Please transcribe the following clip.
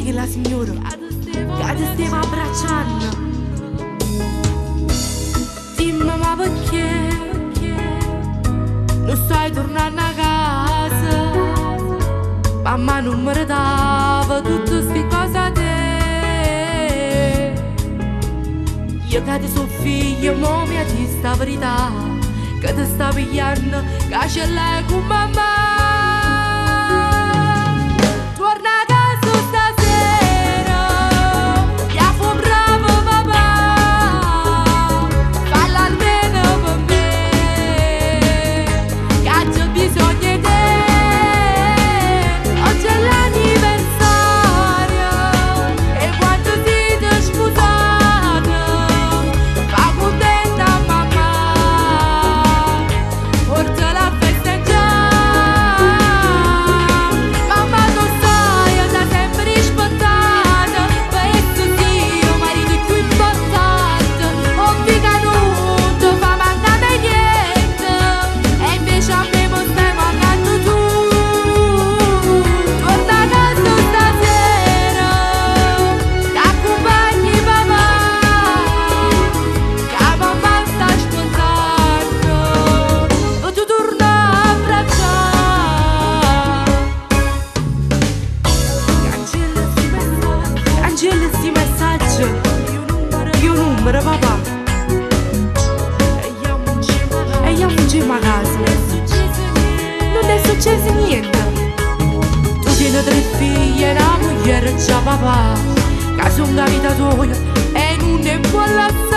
è che la signora che ti stiamo abbracciando? Dimmi ma perché non stai tornando a casa? Mamma non mi dava tutte queste cose a te. Io che ti sono figlio, mo mi di sta verità, che ti sta pigliando, che ce l'hai con mamma. Torna a casa stasera, ya fu bravo papà, fallo almeno per me, che c'ho bisogno di te. Oggi è l'anniversario e quando siete scusate, fa contenta mamma, porta la festa già. Mamma tu sai, da sempre rispettata, per questo Dio, marito più importante. Ovvio che non ti fa mancare niente, e invece a me mi stai mancando tu. Torna a casa stasera, ti accompagni papà, che mamma sta aspettando, e tu torna a abbracciare. Cancella sti messaggi, io numero papà, e io non a casa. Non è successo niente. Tu tieni 3 figli e una moglie, già papà, che sono la vita tua e non è buona.